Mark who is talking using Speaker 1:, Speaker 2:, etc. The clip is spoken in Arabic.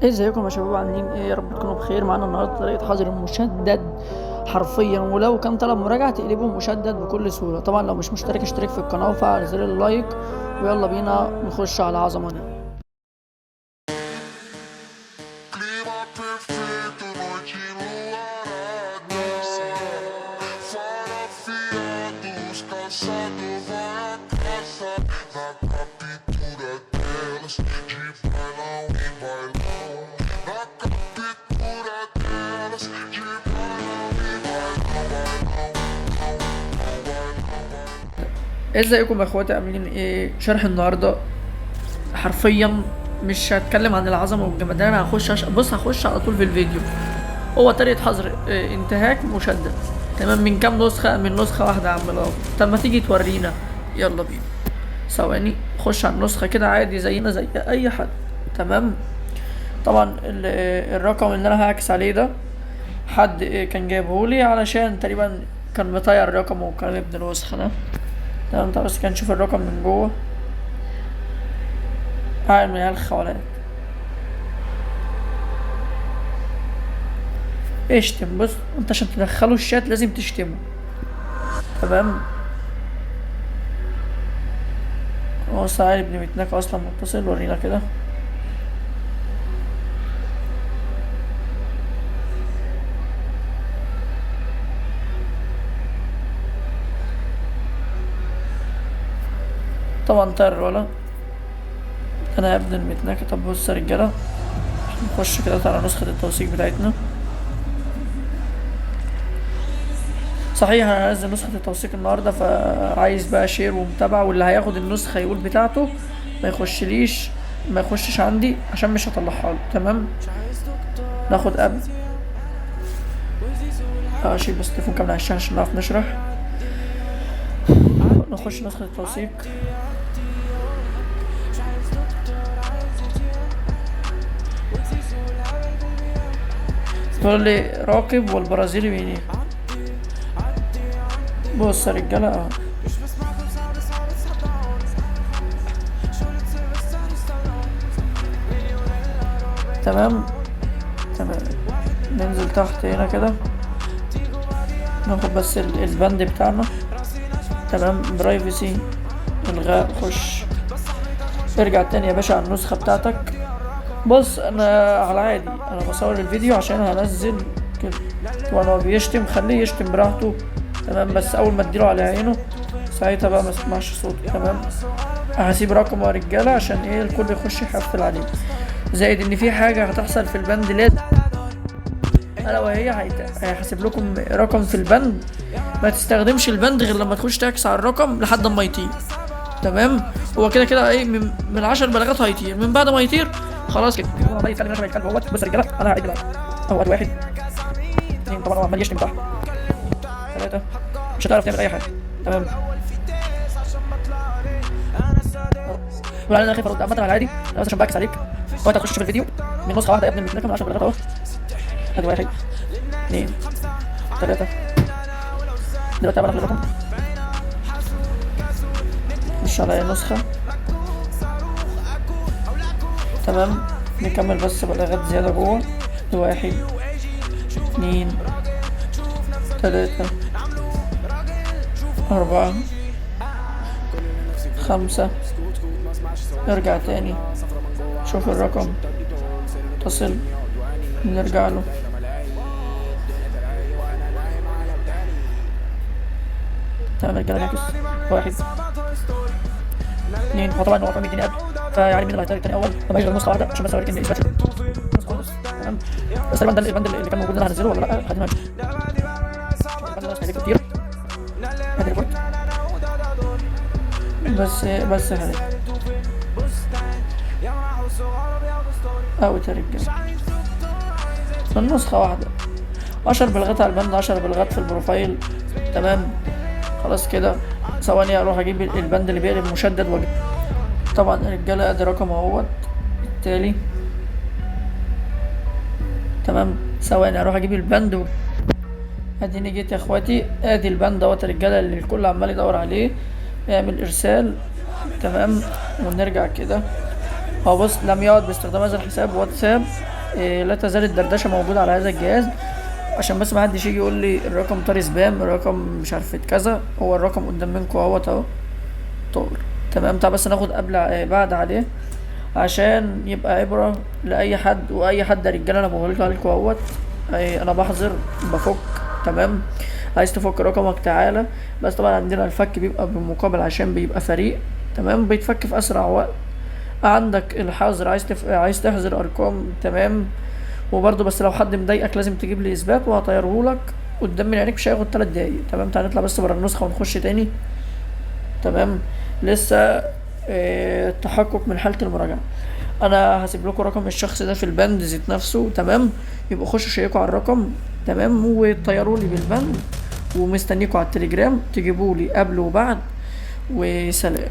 Speaker 1: ازيكم يا شباب، عاملين ايه؟ يا رب تكونوا بخير. معانا النهارده طريقه حظر المشدد حرفيا، ولو كان طلب مراجعه تقلبه مشدد بكل سهوله. طبعا لو مش مشترك اشترك في القناه وفعل زر اللايك، ويلا بينا نخش على العظمه دي.
Speaker 2: Clima perfeito, noite enluarada. Farafiados, caçado vai à caça. Na captura delas, de bailão em bailão. Na captura delas, de bailão em bailão.
Speaker 1: ازيكم يا اخواتي، عاملين ايه؟ شرح النهارده حرفيا مش هتكلم عن العظمه والجمدان. انا هخش على طول في الفيديو. هو طريقه حظر انتهاك مشدد، تمام؟ من كام نسخه؟ من نسخه واحده يا عم الغالي. طب ما تيجي تورينا؟ يلا بينا. ثواني، خش على النسخه كده عادي زينا زي اي حد، تمام؟ طبعا الرقم اللي انا هعكس عليه ده حد كان جايبهولي، علشان تقريبا كان مطير رقمه وكان ابن نسخه ده، تمام؟ طب بس كان نشوف الرقم من جوه. من الخوالات. اشتم. بص، انت عشان تدخله الشات لازم تشتمه، تمام؟ هو سعيد ابن متناك اصلا متصل، ورينا كده. طبعا طير ولا انا يا ابن المتناك. طب بص يا رجاله، نخش كده على نسخة التوثيق بتاعتنا. صحيح انا هنزل نسخة التوثيق النهاردة، فعايز بقى شير ومتابعة، واللي هياخد النسخة يقول بتاعته، ما يخشش عندي عشان مش هطلعها له، تمام؟ ناخد اب. اشيل بس التليفون كامل على الشاشة عشان نعرف نشرح. نخش نسخة التوثيق. تقول لي راقب والبرازيلي مين؟ بص يا رجالة اهو، تمام تمام. ننزل تحت هنا كده، ناخد بس البند بتاعنا، تمام؟ برايفسي، الغاء، خش. ارجع تاني يا باشا على النسخة بتاعتك. بص انا على عادي، انا بصور الفيديو عشان هنزل كده. طبعا هو بيشتم، خليه يشتم براحته، تمام؟ بس اول ما اديله على عينه ساعتها بقى ما اسمعش صوته، تمام؟ هسيب رقم يا رجاله عشان ايه الكل يخش يحفل عليه. زائد ان في حاجه هتحصل في البند لازم، الا وهي هيحسب لكم رقم في البند. ما تستخدمش البند غير لما تخش تعكس على الرقم لحد ما يطير، تمام؟ هو كده كده ايه، من 10 بلاغات هيطير، من بعد ما يطير خلاص كده. هو عمال يتكلم شبه الكلب اهوت. بص يا رجاله انا هعيد بقى اهوت. واحد اثنين، طبعا هو عمال يشتم تحت. ثلاثه، مش هتعرف تعمل اي حاجه، تمام؟ ولا انا خايف ارد عامه على عادي، انا بس عشان بعكس عليك. هو انت هتخش في الفيديو من نسخه واحده يا ابني، من 10 بلاغات اهو. ادي واحد اثنين ثلاثه. دلوقتي هبعت الرقم، مش على نسخه، تمام؟ نكمل بس بلاغات زيادة جوه. واحد اثنين ثلاثة أربعة خمسة. ارجع تاني، شوف الرقم، اتصل، نرجع له. تمام يا رجالة، نعكس. واحد اثنين. هو طبعا هو رقم يديني قبل، فيعني مين اللي هيطير التاني اول؟ فما غير نسخة واحدة عشان بس اوريك ان اثبات نسخة ونص، تمام؟ بس تقريبا ده البند اللي كان موجود انا هنزله ولا لا؟ خلينا نشوف. البند ده هيكتب كتير. ادي ريبورت. بس هذا اوت يا رجالة. النسخة واحدة، 10 بلغات على البند، 10 بلغات في البروفايل، تمام؟ خلاص كده. ثواني اروح اجيب البند اللي بيقلب مشدد واجيب. طبعا الرجالة ادي رقم اهوت التالي، تمام؟ ثواني اروح اجيب البند اديني جيت يا اخواتي. ادي البند اهوت يا رجالة اللي الكل عمال يدور عليه. اعمل ارسال، تمام؟ ونرجع كده هو بص، لم يعد باستخدام هذا الحساب واتساب. لا تزال الدردشة موجودة على هذا الجهاز، عشان بس ما حدش يجي يقول لي الرقم طار سبام، الرقم مش عارف كذا. هو الرقم قدام منكم اهوت اهو طار. تمام. تعال بس ناخد قبل بعد عليه عشان يبقى عبرة لأي حد، وأي حد يا رجالة أنا بقولها لكم اهوت. أنا بحظر بفك. تمام. عايز تفك رقمك تعالى، بس طبعا عندنا الفك بيبقى بالمقابل عشان بيبقى فريق. تمام. بيتفك في أسرع وقت. عندك الحظر، عايز تحظر أرقام. تمام. وبرضه بس لو حد مضايقك لازم تجيب لي إثبات وهطيرهولك قدام من عينيك، مش هياخد 3 دقايق. تمام. تعال نطلع بس برا النسخة ونخش تاني. تمام. لسه التحقق من حالة المراجعة. انا هسيب لكم رقم الشخص ده في البند ذات نفسه. تمام. يبقوا خشوا شيكوا على الرقم. تمام. وطيروا لي بالبند، ومستنيكوا على التليجرام تجيبوا لي قبل وبعد. وسلام.